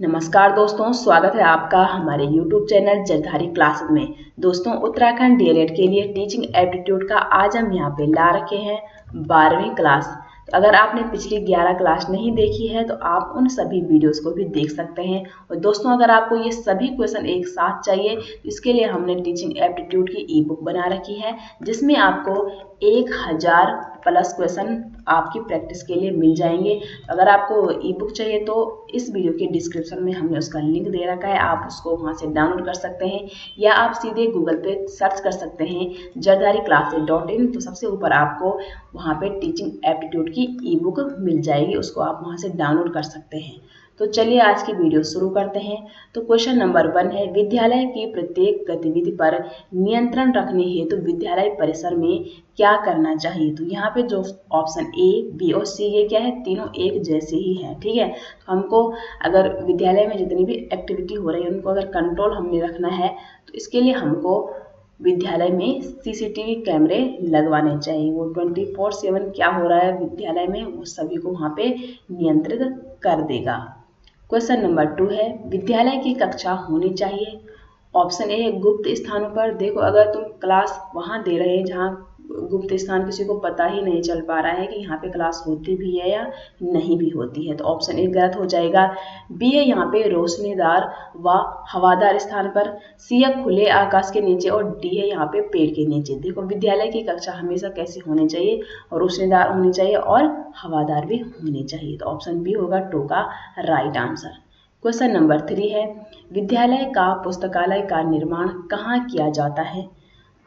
नमस्कार दोस्तों, स्वागत है आपका हमारे YouTube चैनल जरधारी क्लासेस में। दोस्तों, उत्तराखंड डीएलएड के लिए टीचिंग एप्टीट्यूड का आज हम यहाँ पे ला रखे हैं 12वीं क्लास। तो अगर आपने पिछली 11 क्लास नहीं देखी है तो आप उन सभी वीडियोस को भी देख सकते हैं। और दोस्तों, अगर आपको ये सभी क्वेश्चन एक साथ चाहिए तो इसके लिए हमने टीचिंग एप्टीट्यूड की ई बुक बना रखी है, जिसमें आपको 1000 प्लस क्वेश्चन आपकी प्रैक्टिस के लिए मिल जाएंगे। अगर आपको ई बुक चाहिए तो इस वीडियो के डिस्क्रिप्शन में हमने उसका लिंक दे रखा है, आप उसको वहां से डाउनलोड कर सकते हैं या आप सीधे गूगल पे सर्च कर सकते हैं jardhariclasses.in। तो सबसे ऊपर आपको वहां पे टीचिंग एप्टीट्यूड की ई बुक मिल जाएगी, उसको आप वहां से डाउनलोड कर सकते हैं। तो चलिए आज की वीडियो शुरू करते हैं। तो क्वेश्चन नंबर 1 है, विद्यालय की प्रत्येक गतिविधि पर नियंत्रण रखने हेतु विद्यालय परिसर में क्या करना चाहिए। तो यहाँ पे जो ऑप्शन ए, बी और सी ये क्या है, तीनों एक जैसे ही है। ठीक है, तो हमको अगर विद्यालय में जितनी भी एक्टिविटी हो रही है उनको अगर कंट्रोल हमने रखना है तो इसके लिए हमको विद्यालय में सीसीटीवी कैमरे लगवाने चाहिए। वो 24/7 क्या हो रहा है विद्यालय में वो सभी को वहाँ पे नियंत्रित कर देगा। क्वेश्चन नंबर 2 है, विद्यालय की कक्षा होनी चाहिए। ऑप्शन ए है गुप्त स्थानों पर। देखो, अगर तुम क्लास वहां दे रहे हैं जहाँ गुप्त स्थान किसी को पता ही नहीं चल पा रहा है कि यहाँ पे क्लास होती भी है या नहीं भी होती है, तो ऑप्शन ए गलत हो जाएगा। बी है यहाँ पे रोशनीदार व हवादार स्थान पर। सी है खुले आकाश के नीचे और डी है यहाँ पे पेड़ के नीचे। देखो, विद्यालय की कक्षा हमेशा कैसी होनी चाहिए, रोशनीदार होनी चाहिए और हवादार भी होनी चाहिए। तो ऑप्शन बी होगा 2 का राइट आंसर। क्वेश्चन नंबर 3 है, विद्यालय का पुस्तकालय का निर्माण कहाँ किया जाता है।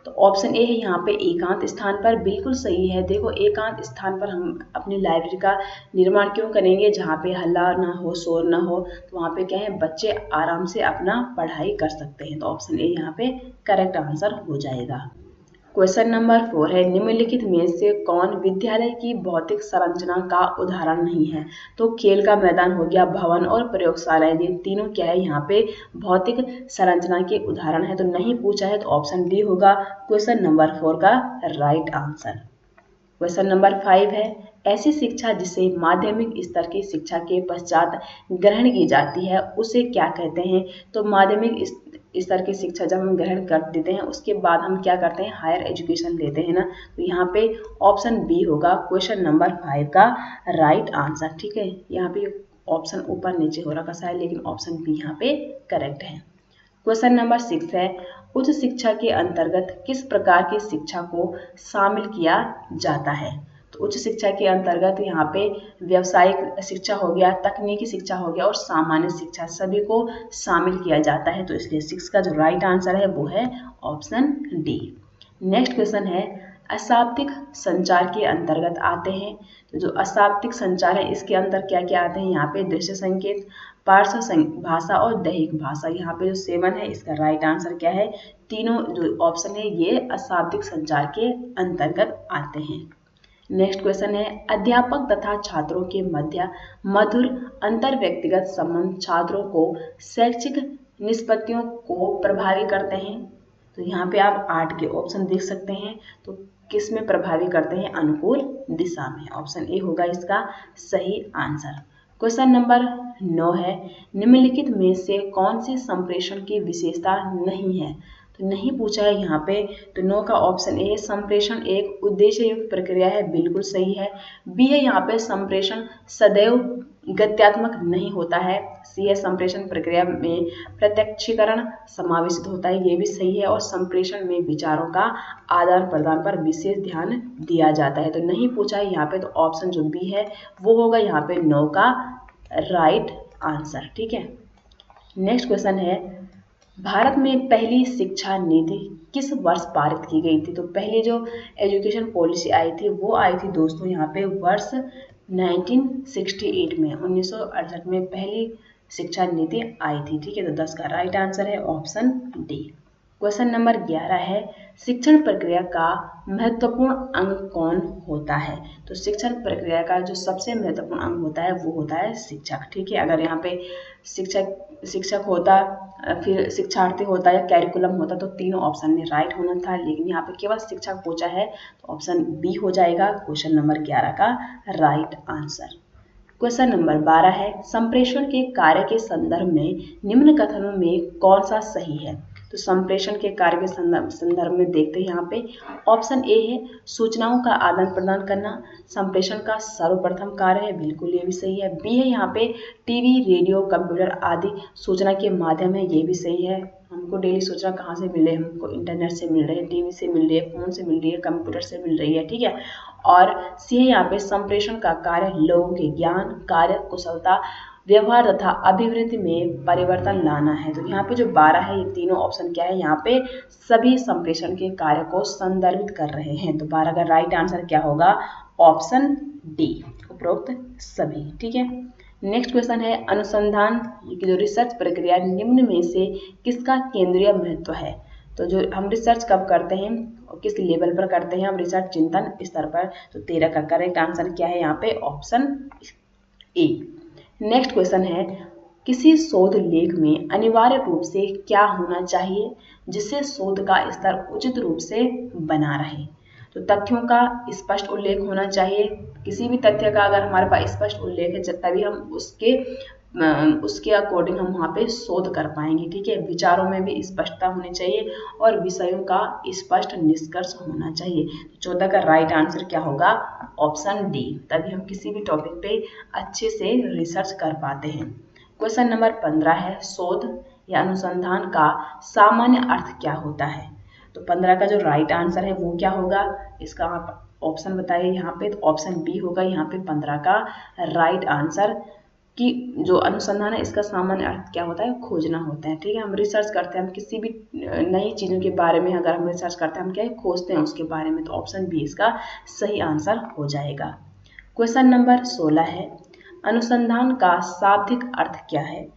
तो ऑप्शन ए है यहाँ पे एकांत स्थान पर। बिल्कुल सही है। देखो, एकांत स्थान पर हम अपनी लाइब्रेरी का निर्माण क्यों करेंगे, जहाँ पे हल्ला ना हो, शोर ना हो, तो वहाँ पे क्या है बच्चे आराम से अपना पढ़ाई कर सकते हैं। तो ऑप्शन ए यहाँ पे करेक्ट आंसर हो जाएगा। क्वेश्चन नंबर 4 है, निम्नलिखित में से कौन विद्यालय की भौतिक संरचना का उदाहरण नहीं है। तो खेल का मैदान हो गया, भवन और प्रयोगशालाएं, ये तीनों क्या है यहाँ पे भौतिक संरचना के उदाहरण है। तो नहीं पूछा है तो ऑप्शन डी होगा क्वेश्चन नंबर 4 का राइट आंसर। क्वेश्चन नंबर 5 है, ऐसी शिक्षा जिसे माध्यमिक स्तर की शिक्षा के पश्चात ग्रहण की जाती है उसे क्या कहते हैं। तो माध्यमिक स्तर की शिक्षा जब हम ग्रहण कर देते हैं उसके बाद हम क्या करते हैं, हायर एजुकेशन लेते हैं ना। तो यहाँ पे ऑप्शन बी होगा क्वेश्चन नंबर 5 का राइट आंसर। ठीक है, यहाँ पे ऑप्शन ऊपर नीचे हो रखा है लेकिन ऑप्शन बी यहाँ पे करेक्ट है। क्वेश्चन नंबर 6 है, उच्च शिक्षा के अंतर्गत किस प्रकार की शिक्षा को शामिल किया जाता है। तो उच्च शिक्षा के अंतर्गत यहाँ पे व्यावसायिक शिक्षा हो गया, तकनीकी शिक्षा हो गया और सामान्य शिक्षा सभी को शामिल किया जाता है। तो इसलिए 6 का जो राइट आंसर है वो है ऑप्शन डी। नेक्स्ट क्वेश्चन है, अशाब्दिक संचार के अंतर्गत आते हैं। तो जो अशाब्दिक संचार है इसके अंदर क्या क्या आते हैं, यहाँ पे दृश्य संकेत, पार्श्व भाषा और दैहिक भाषा। यहाँ पे जो 7 है इसका राइट आंसर क्या है, तीनों जो ऑप्शन है ये अशाब्दिक संचार के अंतर्गत आते हैं। नेक्स्ट क्वेश्चन है, अध्यापक तथा छात्रों के मध्य मधुर अंतर व्यक्तिगत संबंध छात्रों को शैक्षिक निष्पत्तियों को प्रभावी करते हैं। तो यहाँ पे आप 8 के ऑप्शन देख सकते हैं। तो किस में प्रभावी करते हैं, अनुकूल दिशा में। ऑप्शन ए होगा इसका सही आंसर। क्वेश्चन नंबर 9 है, निम्नलिखित में से कौन सी संप्रेषण की विशेषता नहीं है। तो नहीं पूछा है यहाँ पे, तो नो का ऑप्शन ए, संप्रेषण एक उद्देश्य युक्त प्रक्रिया है। बिल्कुल सही है। बी है यहाँ पे संप्रेषण सदैव गत्यात्मक नहीं होता है। सी है संप्रेषण प्रक्रिया में प्रत्यक्षीकरण समावेशित होता है, ये भी सही है। और संप्रेषण में विचारों का आदान प्रदान पर विशेष ध्यान दिया जाता है। तो नहीं पूछा है यहाँ पे, तो ऑप्शन जो बी है वो होगा यहाँ पे 9 का राइट आंसर। ठीक है, नेक्स्ट क्वेश्चन है, भारत में पहली शिक्षा नीति किस वर्ष पारित की गई थी। तो पहली जो एजुकेशन पॉलिसी आई थी वो आई थी दोस्तों यहाँ पे वर्ष 1968 में, 1968 में पहली शिक्षा नीति आई थी। ठीक है, तो 10 का राइट आंसर है ऑप्शन डी। क्वेश्चन नंबर 11 है, शिक्षण प्रक्रिया का महत्वपूर्ण अंग कौन होता है। तो शिक्षण प्रक्रिया का जो सबसे महत्वपूर्ण अंग होता है वो होता है शिक्षक। ठीक है, अगर यहाँ पे शिक्षक होता, फिर शिक्षार्थी होता या कैरिकुलम होता तो तीनों ऑप्शन में राइट होना था, लेकिन यहाँ पे केवल शिक्षक पूछा है तो ऑप्शन बी हो जाएगा क्वेश्चन नंबर 11 का राइट आंसर। क्वेश्चन नंबर 12 है, संप्रेषण के कार्य के संदर्भ में निम्न कथनों में कौन सा सही है। तो संप्रेषण के कार्य के संदर्भ में देखते हैं यहाँ पे ऑप्शन ए है सूचनाओं का आदान प्रदान करना, संप्रेषण का सर्वप्रथम कार्य है, बिल्कुल ये भी सही है। बी है यहाँ पे टीवी, रेडियो, कंप्यूटर आदि सूचना के माध्यम है, ये भी सही है। हमको डेली सूचना कहाँ से मिल रही है, हमको इंटरनेट से मिल रही है, टीवी से मिल रही है, फोन से मिल रही है, कंप्यूटर से मिल रही है, ठीक है। और सी है यहाँ पे संप्रेषण का कार्य लोगों के ज्ञान, कार्य कुशलता, व्यवहार तथा अभिवृद्धि में परिवर्तन लाना है। तो यहाँ पे जो 12 है, ये तीनों ऑप्शन क्या है, यहाँ पे सभी संप्रेषण के कार्य को संदर्भित कर रहे हैं। तो 12 का राइट आंसर क्या होगा, ऑप्शन डी, उपरोक्त सभी, ठीक है। नेक्स्ट क्वेश्चन है, अनुसंधान की जो रिसर्च प्रक्रिया निम्न में से किसका केंद्रीय महत्व है। तो जो हम रिसर्च कब करते हैं और किस लेवल पर करते हैं, हम रिसर्च चिंतन स्तर पर। तो 13 का करेक्ट आंसर क्या है यहाँ पे, ऑप्शन ए। नेक्स्ट क्वेश्चन है, किसी शोध लेख में अनिवार्य रूप से क्या होना चाहिए जिससे शोध का स्तर उचित रूप से बना रहे। तो तथ्यों का स्पष्ट उल्लेख होना चाहिए, किसी भी तथ्य का अगर हमारे पास स्पष्ट उल्लेख है तभी हम उसके अकॉर्डिंग हम वहाँ पे शोध कर पाएंगे, ठीक है। विचारों में भी स्पष्टता होनी चाहिए और विषयों का स्पष्ट निष्कर्ष होना चाहिए। 14 का राइट आंसर क्या होगा, ऑप्शन डी, तभी हम किसी भी टॉपिक पे अच्छे से रिसर्च कर पाते हैं। क्वेश्चन नंबर 15 है, शोध या अनुसंधान का सामान्य अर्थ क्या होता है। तो 15 का जो राइट आंसर है वो क्या होगा, इसका आप ऑप्शन बताइए यहाँ पे। तो ऑप्शन बी होगा यहाँ पे 15 का राइट आंसर, कि जो अनुसंधान है इसका सामान्य अर्थ क्या होता है, खोजना होता है, ठीक है। हम रिसर्च करते हैं, हम किसी भी नई चीज़ों के बारे में अगर हम रिसर्च करते हैं, हम क्या खोजते हैं उसके बारे में। तो ऑप्शन बी इसका सही आंसर हो जाएगा। क्वेश्चन नंबर 16 है, अनुसंधान का शाब्दिक अर्थ क्या है।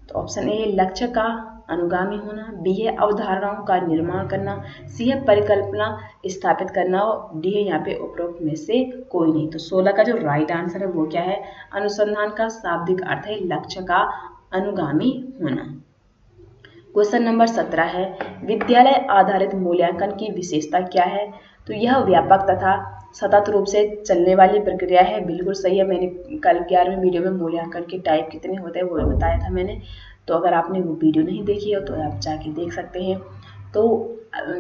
तो ऑप्शन ए है लक्ष्य का अनुगामी होना, बी है अवधारणाओं का निर्माण करना, सी है परिकल्पना स्थापित करना, और डी है यहाँ पे उपरोक्त में से कोई नहीं। तो 16 का जो राइट आंसर है वो क्या है, अनुसंधान का शाब्दिक अर्थ है लक्ष्य का अनुगामी होना। क्वेश्चन नंबर 17 है, विद्यालय आधारित मूल्यांकन की विशेषता क्या है। तो यह व्यापक तथा सतत रूप से चलने वाली प्रक्रिया है, बिल्कुल सही है। मैंने कल 11वें वीडियो में मूल्यांकन के टाइप कितने होते हैं वो बताया था मैंने, तो अगर आपने वो वीडियो नहीं देखी हो तो आप जाके देख सकते हैं। तो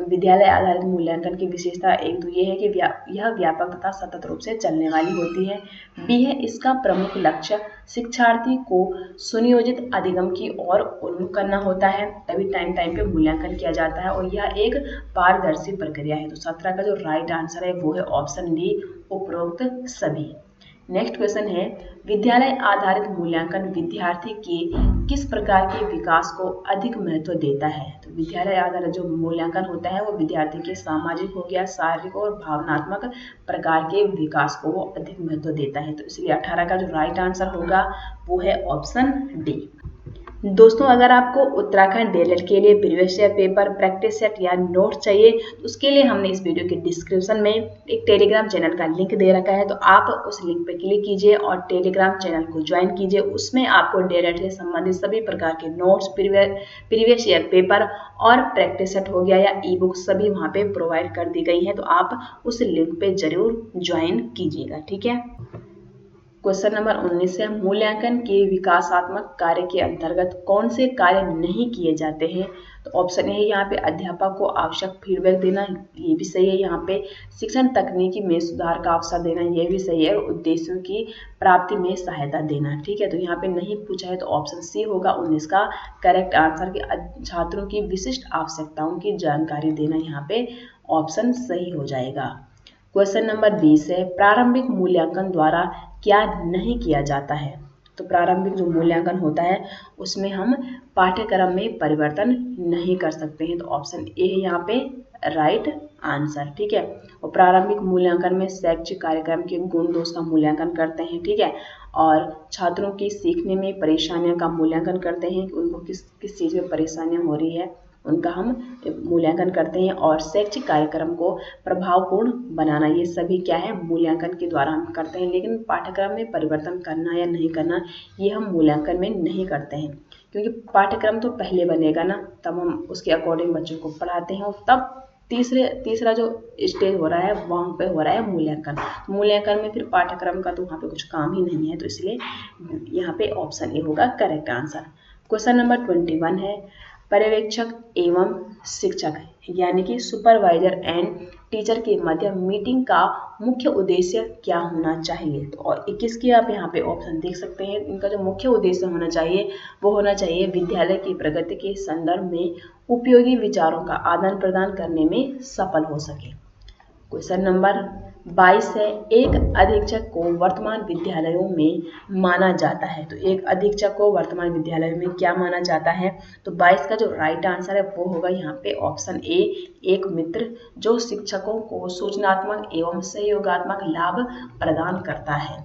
विद्यालय आधारित मूल्यांकन की विशेषता एक तो ये है कि यह व्यापक तथा सतत रूप से चलने वाली होती है। बी है इसका प्रमुख लक्ष्य शिक्षार्थी को सुनियोजित अधिगम की ओर उन्मुख करना होता है, तभी टाइम टाइम पे मूल्यांकन किया जाता है, और यह एक पारदर्शी प्रक्रिया है। तो 17 का जो राइट आंसर है वो है ऑप्शन डी, उपरोक्त सभी। नेक्स्ट क्वेश्चन है, विद्यालय आधारित मूल्यांकन विद्यार्थी के किस प्रकार के विकास को अधिक महत्व देता है। तो विद्यालय आधारित जो मूल्यांकन होता है वो विद्यार्थी के सामाजिक हो गया, शारीरिक और भावनात्मक प्रकार के विकास को वो अधिक महत्व देता है। तो इसलिए 18 का जो राइट आंसर होगा वो है ऑप्शन डी। दोस्तों, अगर आपको उत्तराखंड डीएलएड के लिए previous year paper, practice set या नोट चाहिए तो उसके लिए हमने इस वीडियो के डिस्क्रिप्शन में एक टेलीग्राम चैनल का लिंक दे रखा है, तो आप उस लिंक पर क्लिक कीजिए और टेलीग्राम चैनल को ज्वाइन कीजिए। उसमें आपको डीएलएड से संबंधित सभी प्रकार के नोट्स, प्रीवियस ईयर पेपर और प्रैक्टिस सेट हो गया या ई बुक सभी वहाँ पे प्रोवाइड कर दी गई है, तो आप उस लिंक पे जरूर ज्वाइन कीजिएगा, ठीक है। क्वेश्चन नंबर 19 है, मूल्यांकन के विकासात्मक कार्य के अंतर्गत कौन से कार्य नहीं किए जाते हैं। तो ऑप्शन ए यहाँ पे अध्यापक को आवश्यक फीडबैक देना, ये भी सही है। यहाँ पे शिक्षण तकनीकी में सुधार का अवसर देना, ये भी सही है। और उद्देश्यों की प्राप्ति में सहायता देना, ठीक है। तो यहाँ पे नहीं पूछा है तो ऑप्शन सी होगा 19 का करेक्ट आंसर, कि छात्रों की विशिष्ट आवश्यकताओं की जानकारी देना, यहाँ पे ऑप्शन सही हो जाएगा। क्वेश्चन नंबर 20 है, प्रारंभिक मूल्यांकन द्वारा क्या नहीं किया जाता है। तो प्रारंभिक जो मूल्यांकन होता है उसमें हम पाठ्यक्रम में परिवर्तन नहीं कर सकते हैं, तो ऑप्शन ए है यहाँ पे राइट आंसर, ठीक है। और प्रारंभिक मूल्यांकन में शैक्षिक कार्यक्रम के गुण दोष का मूल्यांकन करते हैं, ठीक है। और छात्रों की सीखने में परेशानियों का मूल्यांकन करते हैं कि उनको किस चीज़ में परेशानियाँ हो रही है, उनका हम मूल्यांकन करते हैं। और शैक्षिक कार्यक्रम को प्रभावपूर्ण बनाना, ये सभी क्या है, मूल्यांकन के द्वारा हम करते हैं। लेकिन पाठ्यक्रम में परिवर्तन करना या नहीं करना ये हम मूल्यांकन में नहीं करते हैं, क्योंकि पाठ्यक्रम तो पहले बनेगा ना, तब हम उसके अकॉर्डिंग बच्चों को पढ़ाते हैं और तब तीसरा जो स्टेज हो रहा है वहाँ पे हो रहा है मूल्यांकन। मूल्यांकन में फिर पाठ्यक्रम का तो वहाँ पे कुछ काम ही नहीं है, तो इसलिए यहाँ पे ऑप्शन ए होगा करेक्ट आंसर। क्वेश्चन नंबर 21 है पर्यवेक्षक एवं शिक्षक यानी कि सुपरवाइजर एंड टीचर के मध्य मीटिंग का मुख्य उद्देश्य क्या होना चाहिए। तो और 21 की आप यहाँ पे ऑप्शन देख सकते हैं। इनका जो मुख्य उद्देश्य होना चाहिए वो होना चाहिए विद्यालय की प्रगति के संदर्भ में उपयोगी विचारों का आदान प्रदान करने में सफल हो सके। क्वेश्चन नंबर 22 है एक अधीक्षक को वर्तमान विद्यालयों में माना जाता है। तो एक अधीक्षक को वर्तमान विद्यालयों में क्या माना जाता है। तो 22 का जो राइट आंसर है वो होगा यहाँ पे ऑप्शन ए एक मित्र जो शिक्षकों को सूचनात्मक एवं सहयोगात्मक लाभ प्रदान करता है।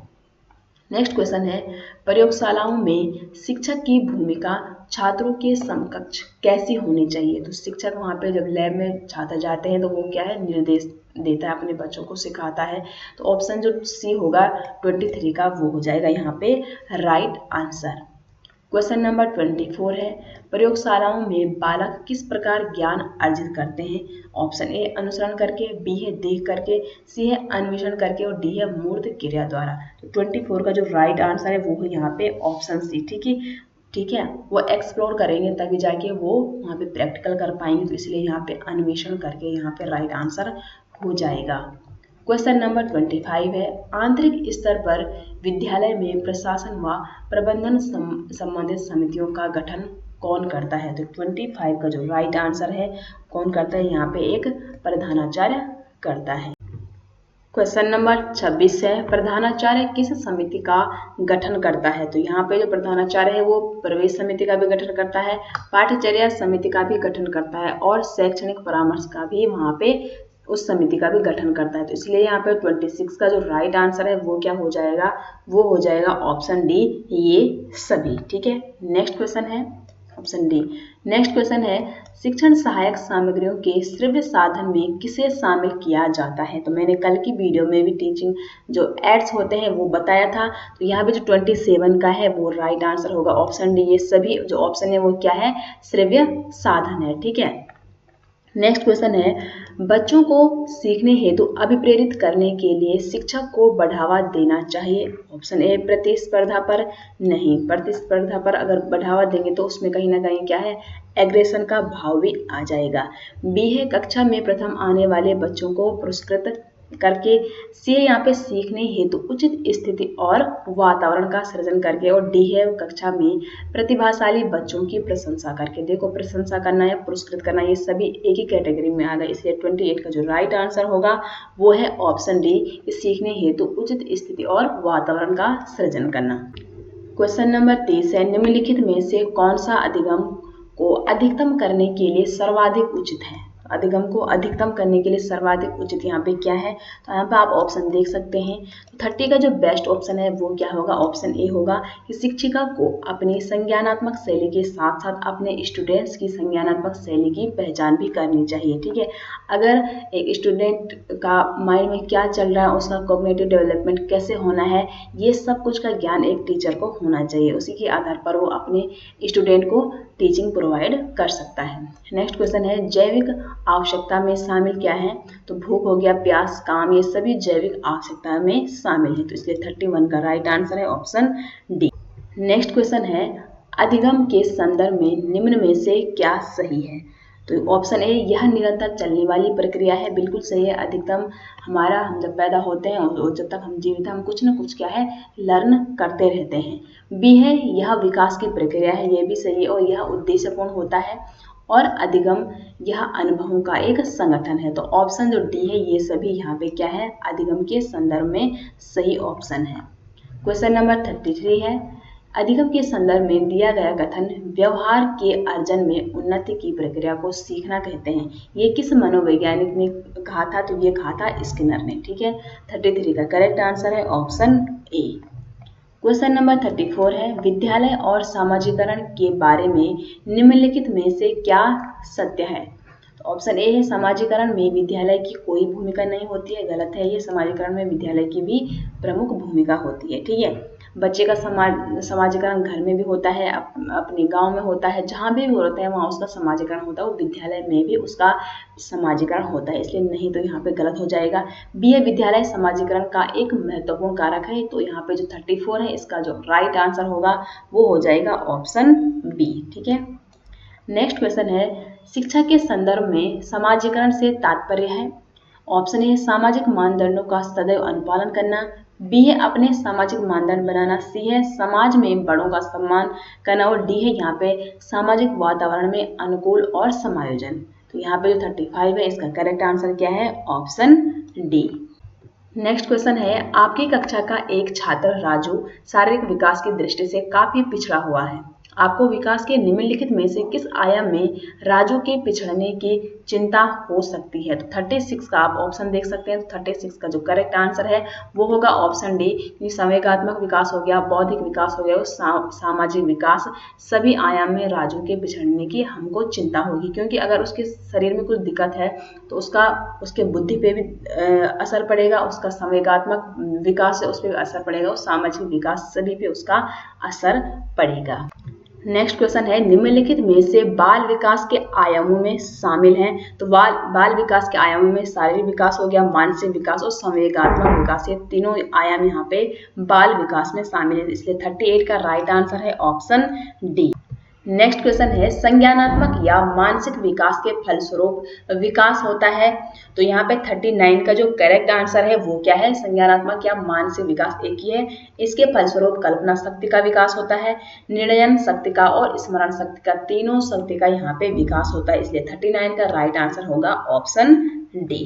नेक्स्ट क्वेश्चन है प्रयोगशालाओं में शिक्षक की भूमिका छात्रों के समकक्ष कैसी होनी चाहिए। तो शिक्षक वहाँ पे जब लैब में छात्र जाते हैं तो वो क्या है निर्देश देता है, अपने बच्चों को सिखाता है। तो ऑप्शन जो सी होगा 23 का वो हो जाएगा यहाँ पे राइट आंसर। क्वेश्चन नंबर 24 है प्रयोगशालाओं में बालक किस प्रकार ज्ञान अर्जित करते हैं। ऑप्शन ए अनुसरण करके, बी है देख करके, सी है अन्वेषण करके और डी है मूर्त क्रिया द्वारा। तो 24 का जो राइट आंसर है वो है यहाँ पे ऑप्शन सी। ठीक है, वो एक्सप्लोर करेंगे तभी जाके वो वहाँ पे प्रैक्टिकल कर पाएंगे, तो इसलिए यहाँ पे अन्वेषण करके यहाँ पे राइट आंसर हो जाएगा। क्वेश्चन नंबर 25 है आंतरिक स्तर पर विद्यालय में प्रशासन व प्रबंधन संबंधित समितियों का गठन कौन करता है। तो 25 का जो राइट आंसर है कौन करता है, यहाँ पे एक प्रधानाचार्य करता है। क्वेश्चन नंबर 26 है प्रधानाचार्य किस समिति का गठन करता है। तो यहाँ पे जो प्रधानाचार्य है वो प्रवेश समिति का भी गठन करता है, पाठ्यचर्या समिति का भी गठन करता है और शैक्षणिक परामर्श का भी वहाँ पे उस समिति का भी गठन करता है। तो इसलिए यहाँ पे 26 का जो राइट आंसर है वो क्या हो जाएगा, वो हो जाएगा ऑप्शन डी ये सभी। ठीक है, नेक्स्ट क्वेश्चन है ऑप्शन डी। नेक्स्ट क्वेश्चन है शिक्षण सहायक सामग्रियों के श्रव्य साधन में किसे शामिल किया जाता है। तो मैंने कल की वीडियो में भी टीचिंग जो एड्स होते हैं वो बताया था। तो यहाँ पे जो 27 का है वो राइट आंसर होगा ऑप्शन डी ये सभी। जो ऑप्शन है वो क्या है, श्रव्य साधन है। ठीक है, नेक्स्ट क्वेश्चन है बच्चों को सीखने हेतु अभिप्रेरित करने के लिए शिक्षक को बढ़ावा देना चाहिए। ऑप्शन ए प्रतिस्पर्धा पर, नहीं प्रतिस्पर्धा पर अगर बढ़ावा देंगे तो उसमें कहीं ना कहीं क्या है एग्रेशन का भाव भी आ जाएगा। बी है कक्षा में प्रथम आने वाले बच्चों को पुरस्कृत करके, सी है यहाँ पे सीखने हेतु उचित स्थिति और वातावरण का सृजन करके और डी है कक्षा में प्रतिभाशाली बच्चों की प्रशंसा करके। देखो प्रशंसा करना या पुरस्कृत करना ये सभी एक ही कैटेगरी में आ गए, इसलिए 28 का जो राइट आंसर होगा वो है ऑप्शन डी सीखने हेतु उचित स्थिति और वातावरण का सृजन करना। क्वेश्चन नंबर 30 है निम्नलिखित में से कौन सा अधिगम को अधिकतम करने के लिए सर्वाधिक उचित है। अधिगम को अधिकतम करने के लिए सर्वाधिक उचित यहाँ पे क्या है, तो यहाँ पे आप ऑप्शन देख सकते हैं। 30 का जो बेस्ट ऑप्शन है वो क्या होगा, ऑप्शन ए होगा कि शिक्षिका को अपनी संज्ञानात्मक शैली के साथ साथ अपने स्टूडेंट्स की संज्ञानात्मक शैली की पहचान भी करनी चाहिए। ठीक है, अगर एक स्टूडेंट का माइंड में क्या चल रहा है, उसका कॉग्निटिव डेवलपमेंट कैसे होना है, ये सब कुछ का ज्ञान एक टीचर को होना चाहिए। उसी के आधार पर वो अपने स्टूडेंट को टीचिंग प्रोवाइड कर सकता है। नेक्स्ट क्वेश्चन है जैविक आवश्यकता में शामिल क्या है। तो भूख हो गया, प्यास, काम, ये सभी जैविक आवश्यकता में शामिल है। तो इसलिए 31 का राइट आंसर है ऑप्शन डी। नेक्स्ट क्वेश्चन है अधिगम के संदर्भ में निम्न में से क्या सही है। तो ऑप्शन ए यह निरंतर चलने वाली प्रक्रिया है, बिल्कुल सही है। अधिकतम हमारा हम जब पैदा होते हैं और जब तक हम जीवित हैं हम कुछ न कुछ क्या है लर्न करते रहते हैं। बी है यह विकास की प्रक्रिया है, ये भी सही है और यह उद्देश्यपूर्ण होता है। और अधिगम यह अनुभवों का एक संगठन है। तो ऑप्शन जो डी है ये सभी यहाँ पे क्या है अधिगम के संदर्भ में सही ऑप्शन है। क्वेश्चन नंबर 33 है अधिगम के संदर्भ में दिया गया कथन व्यवहार के अर्जन में उन्नति की प्रक्रिया को सीखना कहते हैं, ये किस मनोवैज्ञानिक ने कहा था। तो ये कहा था स्किनर ने। ठीक है, 33 का करेक्ट आंसर है ऑप्शन ए। क्वेश्चन नंबर 34 है विद्यालय और सामाजिकरण के बारे में निम्नलिखित में से क्या सत्य है। तो ऑप्शन ए है सामाजिकरण में विद्यालय की कोई भूमिका नहीं होती है, गलत है ये। सामाजिकरण में विद्यालय की भी प्रमुख भूमिका होती है। ठीक है, बच्चे का समाजीकरण घर में भी होता है, अपने गांव में होता है, जहाँ भी होता है वहाँ उसका समाजीकरण होता है, वो विद्यालय में भी उसका समाजीकरण होता है, इसलिए नहीं तो यहाँ पे गलत हो जाएगा। बी है विद्यालय समाजीकरण का एक महत्वपूर्ण कारक है, तो यहाँ पे जो 34 है इसका जो राइट आंसर होगा वो हो जाएगा ऑप्शन बी। ठीक है, नेक्स्ट क्वेश्चन है शिक्षा के संदर्भ में समाजीकरण से तात्पर्य है। ऑप्शन ए सामाजिक मानदंडों का सदैव अनुपालन करना, बी है अपने सामाजिक मानदंड बनाना, सी है समाज में बड़ों का सम्मान करना और डी है यहाँ पे सामाजिक वातावरण में अनुकूल और समायोजन। तो यहाँ पे जो 35 है इसका करेक्ट आंसर क्या है, ऑप्शन डी। नेक्स्ट क्वेश्चन है आपकी कक्षा का एक छात्र राजू शारीरिक विकास की दृष्टि से काफी पिछड़ा हुआ है। आपको विकास के निम्नलिखित में से किस आयाम में राजू के पिछड़ने की चिंता हो सकती है। तो 36 का आप ऑप्शन देख सकते हैं। तो 36 का जो करेक्ट आंसर है वो होगा ऑप्शन डी, क्योंकि संवेगात्मक विकास हो गया, बौद्धिक विकास हो गया और सामाजिक विकास, सभी आयाम में राजू के पिछड़ने की हमको चिंता होगी, क्योंकि अगर उसके शरीर में कुछ दिक्कत है तो उसके बुद्धि पे भी असर पड़ेगा, उसका संवेगात्मक विकास है उस पर भी असर पड़ेगा और सामाजिक विकास सभी पे उसका असर पड़ेगा। नेक्स्ट क्वेश्चन है निम्नलिखित में से बाल विकास के आयामों में शामिल हैं। तो बाल विकास के आयामों में शारीरिक विकास हो गया, मानसिक विकास और संवेगात्मक विकास, ये तीनों आयाम यहाँ पे बाल विकास में शामिल है, इसलिए 38 का राइट आंसर है ऑप्शन डी। नेक्स्ट क्वेश्चन है संज्ञानात्मक या मानसिक विकास के फलस्वरूप विकास होता है। तो यहाँ पे 39 का जो करेक्ट आंसर है वो क्या है, संज्ञानात्मक या मानसिक विकास एक ही है। इसके फलस्वरूप कल्पना शक्ति का विकास होता है, निर्णयन शक्ति का और स्मरण शक्ति का, तीनों शक्ति का यहाँ पे विकास होता है, इसलिए 39 का राइट आंसर होगा ऑप्शन डी।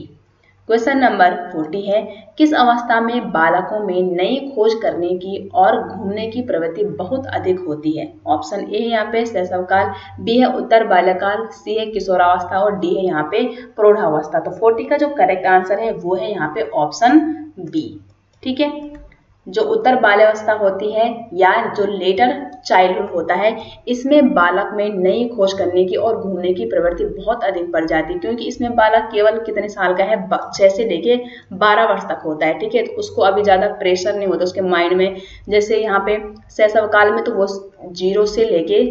क्वेश्चन नंबर 40 है किस अवस्था में बालकों में नई खोज करने की और घूमने की प्रवृत्ति बहुत अधिक होती है। ऑप्शन ए है यहाँ पे शैशवकाल, बी है उत्तर बाल्यकाल, सी है किशोरावस्था और डी है यहाँ पे प्रौढ़ावस्था। तो 40 का जो करेक्ट आंसर है वो है यहाँ पे ऑप्शन बी। ठीक है, जो उत्तर बाल्यावस्था होती है या जो लेटर चाइल्डहुड होता है, इसमें बालक में नई खोज करने की और घूमने की प्रवृत्ति बहुत अधिक बढ़ जाती है, क्योंकि इसमें बालक केवल कितने साल का है, 6 से लेके 12 वर्ष तक होता है। ठीक है, तो उसको अभी ज़्यादा प्रेशर नहीं होता उसके माइंड में, जैसे यहाँ पे शैशवकाल में तो वो 0 से लेके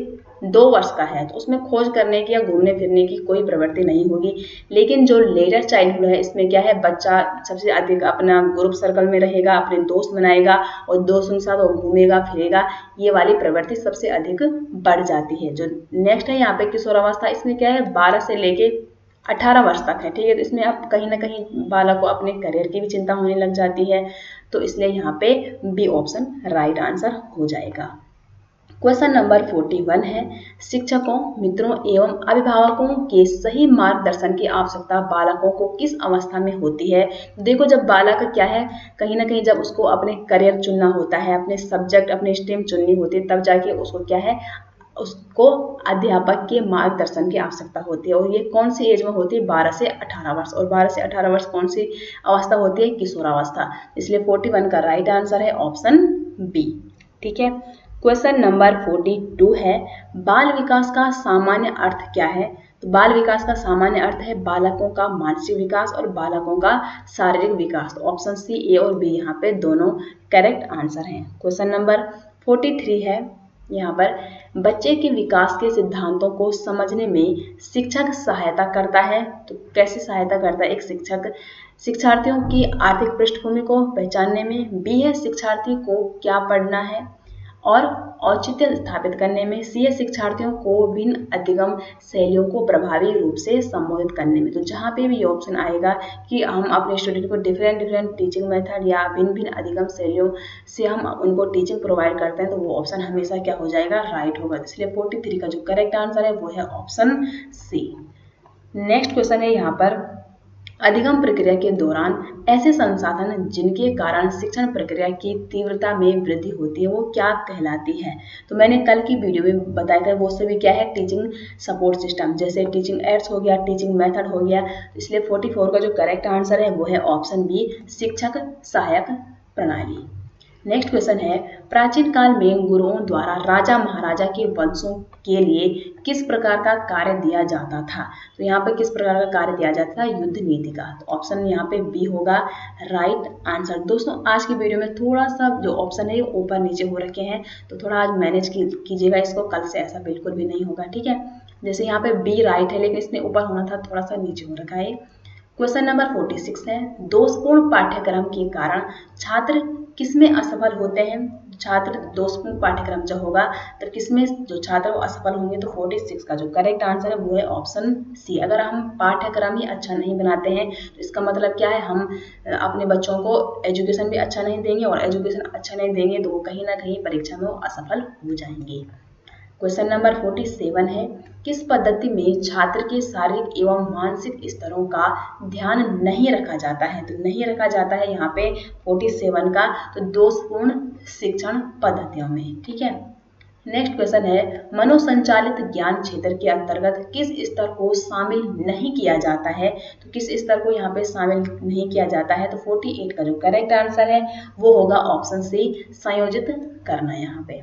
2 वर्ष का है, तो उसमें खोज करने की या घूमने फिरने की कोई प्रवृत्ति नहीं होगी। लेकिन जो लेटर चाइल्डहुड है इसमें क्या है, बच्चा सबसे अधिक अपना ग्रुप सर्कल में रहेगा, अपने दोस्त बनाएगा और दोस्तों के साथ वो घूमेगा फिरेगा, ये वाली प्रवृत्ति सबसे अधिक बढ़ जाती है। जो नेक्स्ट है यहाँ पे किशोरावस्था, इसमें क्या है 12 से लेके 18 वर्ष तक है। ठीक है, तो इसमें अब कहीं ना कहीं बालक को अपने करियर की भी चिंता होने लग जाती है, तो इसलिए यहाँ पे बी ऑप्शन राइट आंसर हो जाएगा। क्वेश्चन नंबर 41 है शिक्षकों, मित्रों एवं अभिभावकों के सही मार्गदर्शन की आवश्यकता बालकों को किस अवस्था में होती है। देखो, जब बालक क्या है कहीं ना कहीं जब उसको अपने करियर चुनना होता है, अपने सब्जेक्ट अपने स्ट्रीम चुननी होती है, तब जाके उसको क्या है, उसको अध्यापक के मार्गदर्शन की आवश्यकता होती है। और ये कौन सी एज में होती है, 12 से 18 वर्ष। और 12 से 18 वर्ष कौन सी अवस्था होती है, किशोरावस्था, इसलिए 41 का राइट आंसर है ऑप्शन बी। ठीक है, क्वेश्चन नंबर 42 है बाल विकास का सामान्य अर्थ क्या है। तो बाल विकास का सामान्य अर्थ है बालकों का मानसिक विकास और बालकों का शारीरिक विकास। तो ऑप्शन सी, ए और बी यहाँ पे दोनों करेक्ट आंसर हैं। क्वेश्चन नंबर 43 है यहाँ पर बच्चे के विकास के सिद्धांतों को समझने में शिक्षक सहायता करता है। तो कैसे सहायता करता है एक शिक्षक, शिक्षार्थियों की आर्थिक पृष्ठभूमि को पहचानने में, बी है शिक्षार्थी को क्या पढ़ना है और औचित्य स्थापित करने में, सी है शिक्षार्थियों को भिन्न अधिगम शैलियों को प्रभावी रूप से संबोधित करने में। तो जहाँ पे भी ये ऑप्शन आएगा कि हम अपने स्टूडेंट को डिफरेंट टीचिंग मेथड या भिन्न अधिगम शैलियों से हम उनको टीचिंग प्रोवाइड करते हैं, तो वो ऑप्शन हमेशा क्या हो जाएगा, राइट होगा। इसलिए 43 का जो करेक्ट आंसर है वो है ऑप्शन सी। नेक्स्ट क्वेश्चन है यहाँ पर अधिगम प्रक्रिया के दौरान ऐसे संसाधन जिनके कारण शिक्षण प्रक्रिया की तीव्रता में वृद्धि होती है वो क्या कहलाती है। तो मैंने कल की वीडियो में बताया था, वो सभी क्या है, टीचिंग सपोर्ट सिस्टम, जैसे टीचिंग एड्स हो गया, टीचिंग मेथड हो गया। इसलिए 44 का जो करेक्ट आंसर है वो है ऑप्शन बी, शिक्षक सहायक प्रणाली। नेक्स्ट क्वेश्चन है, प्राचीन काल में गुरुओं द्वारा राजा महाराजा के वंशों के लिए किस प्रकार का कार्य दिया जाता था? तो यहाँ पे किस प्रकार का कार्य दिया जाता था? युद्ध नीति का। तो ऑप्शन यहाँ पे बी होगा राइट आंसर। दोस्तों आज की वीडियो में थोड़ा सा जो ऑप्शन है ऊपर नीचे हो रखे हैं, तो थोड़ा आज मैनेज कीजिएगा इसको, कल से ऐसा बिल्कुल भी नहीं होगा, ठीक है। जैसे यहाँ पे बी राइट है, लेकिन इसने ऊपर होना था, थोड़ा सा नीचे हो रखा है। क्वेश्चन नंबर 46 है, दोषपूर्ण पाठ्यक्रम के कारण छात्र किसमें असफल होते हैं? छात्र दोषपूर्ण पाठ्यक्रम जब होगा तो किसमें जो छात्र वो असफल होंगे? तो 46 का जो करेक्ट आंसर है वो है ऑप्शन सी। अगर हम पाठ्यक्रम ही अच्छा नहीं बनाते हैं तो इसका मतलब क्या है, हम अपने बच्चों को एजुकेशन भी अच्छा नहीं देंगे, और एजुकेशन अच्छा नहीं देंगे तो वो कहीं ना कहीं परीक्षा में वो असफल हो जाएंगे। क्वेश्चन नंबर 47 है, किस पद्धति में छात्र के शारीरिक एवं मानसिक स्तरों का ध्यान नहीं रखा जाता है? तो नहीं रखा जाता है यहाँ पे 47 का, तो दोषपूर्ण शिक्षण पद्धतियों में, ठीक है। नेक्स्ट क्वेश्चन है, मनोसंचालित ज्ञान क्षेत्र के अंतर्गत किस स्तर को शामिल नहीं किया जाता है? तो किस स्तर को यहाँ पे शामिल नहीं किया जाता है? तो 48 का जो करेक्ट आंसर है वो होगा ऑप्शन सी, संयोजित करना यहाँ पे।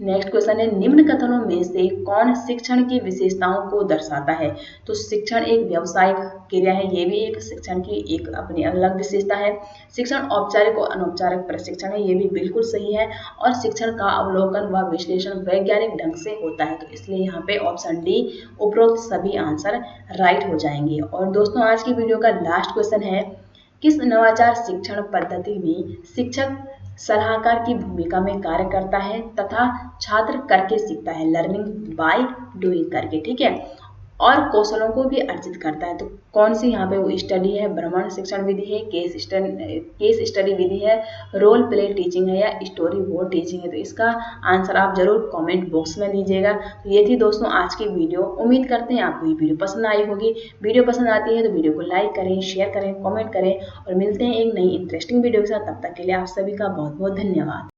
नेक्स्ट क्वेश्चन है, निम्न कथनों में से कौन शिक्षण की विशेषताओं को दर्शाता है? तो शिक्षण एक व्यावसायिक क्रिया है, ये भी एक शिक्षण की एक अपनी अलग विशेषता है। शिक्षण औपचारिक और अनौपचारिक प्रशिक्षण है, ये भी बिल्कुल सही है। और शिक्षण का अवलोकन व विश्लेषण वैज्ञानिक ढंग से होता है, तो इसलिए यहाँ पे ऑप्शन डी उपरोक्त सभी आंसर राइट हो जाएंगे। और दोस्तों आज की वीडियो का लास्ट क्वेश्चन है, किस नवाचार शिक्षण पद्धति में शिक्षक सलाहकार की भूमिका में कार्य करता है तथा छात्र करके सीखता है, लर्निंग बाय डूइंग करके, ठीक है, और कौशलों को भी अर्जित करता है? तो कौन सी यहाँ पे वो स्टडी है? भ्रमण शिक्षण विधि है, केस स्टडी विधि है, रोल प्ले टीचिंग है, या स्टोरी बोर्ड टीचिंग है? तो इसका आंसर आप जरूर कमेंट बॉक्स में दीजिएगा। तो ये थी दोस्तों आज की वीडियो। उम्मीद करते हैं आपको ये वीडियो पसंद आई होगी। वीडियो पसंद आती है तो वीडियो को लाइक करें, शेयर करें, कॉमेंट करें, और मिलते हैं एक नई इंटरेस्टिंग वीडियो के साथ। तब तक के लिए आप सभी का बहुत बहुत धन्यवाद।